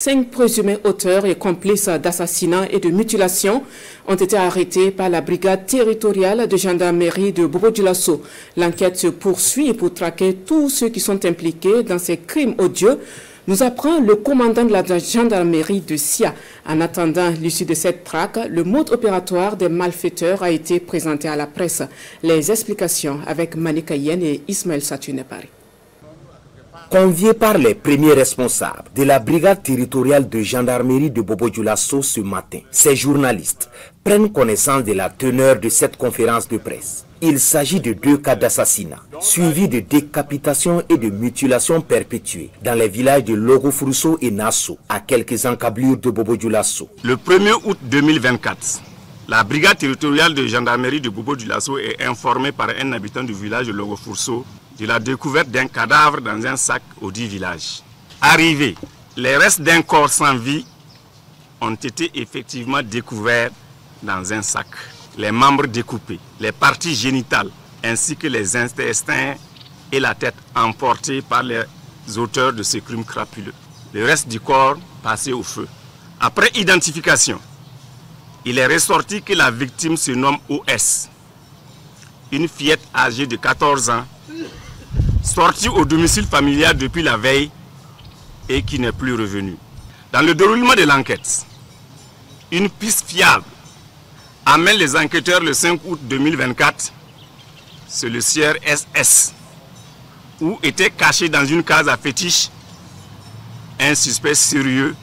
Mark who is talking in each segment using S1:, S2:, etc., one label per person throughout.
S1: 5 présumés auteurs et complices d'assassinats et de mutilation ont été arrêtés par la brigade territoriale de gendarmerie de Bobo-Dioulasso. L'enquête se poursuit pour traquer tous ceux qui sont impliqués dans ces crimes odieux, nous apprend le commandant de la gendarmerie de Sia. En attendant l'issue de cette traque, le mode opératoire des malfaiteurs a été présenté à la presse. Les explications avec Manika Yen et Ismaël Satunepari.
S2: Conviés par les premiers responsables de la brigade territoriale de gendarmerie de Bobo-Dioulasso ce matin, ces journalistes prennent connaissance de la teneur de cette conférence de presse. Il s'agit de 2 cas d'assassinat, suivis de décapitations et de mutilations perpétuées dans les villages de Logofrusso et Nasso, à quelques encablures de Bobo-Dioulasso.
S3: Le 1er août 2024, la brigade territoriale de gendarmerie de Bobo-Dioulasso est informée par un habitant du village de Logofrusso de la découverte d'un cadavre dans un sac au dit village. Arrivés, les restes d'un corps sans vie ont été effectivement découverts dans un sac. Les membres découpés, les parties génitales ainsi que les intestins et la tête emportés par les auteurs de ce crime crapuleux. Le reste du corps passé au feu. Après identification, il est ressorti que la victime se nomme OS, une fillette âgée de 14 ans, sortie au domicile familial depuis la veille et qui n'est plus revenue. Dans le déroulement de l'enquête, une piste fiable amène les enquêteurs le 5 août 2024 sur le sieur SS, où était caché dans une case à fétiche un suspect sérieux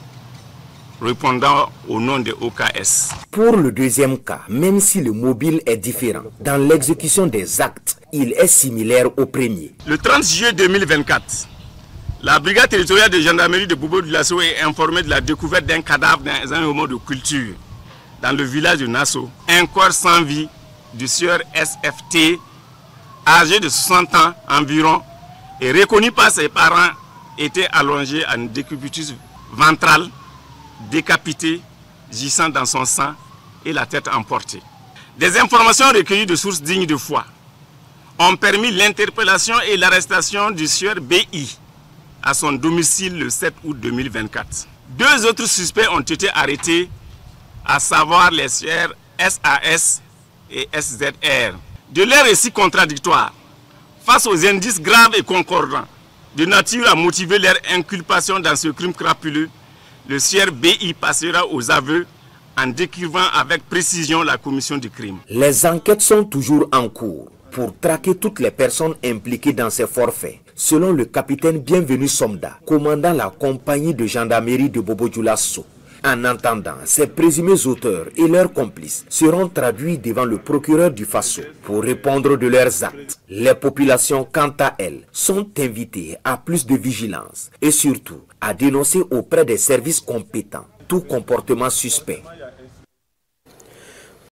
S3: répondant au nom de OKS.
S2: Pour le deuxième cas, même si le mobile est différent, dans l'exécution des actes, il est similaire au premier.
S3: Le 30 juillet 2024, la brigade territoriale de gendarmerie de Bobo-Dioulasso est informée de la découverte d'un cadavre dans un hameau de culture dans le village de Nasso. Un corps sans vie du sieur SFT, âgé de 60 ans environ, et reconnu par ses parents, était allongé en décubitus ventral, décapité, gisant dans son sang et la tête emportée. Des informations recueillies de sources dignes de foi ont permis l'interpellation et l'arrestation du sieur BI à son domicile le 7 août 2024. 2 autres suspects ont été arrêtés, à savoir les sieurs SAS et SZR. De leurs récits contradictoires, face aux indices graves et concordants, de nature à motiver leur inculpation dans ce crime crapuleux, le sieur BI passera aux aveux en décrivant avec précision la commission du crime.
S2: Les enquêtes sont toujours en cours pour traquer toutes les personnes impliquées dans ces forfaits. Selon le capitaine Bienvenu Somda, commandant la compagnie de gendarmerie de Bobo-Dioulasso. En attendant, ces présumés auteurs et leurs complices seront traduits devant le procureur du Faso pour répondre de leurs actes. Les populations, quant à elles, sont invitées à plus de vigilance et surtout à dénoncer auprès des services compétents tout comportement suspect.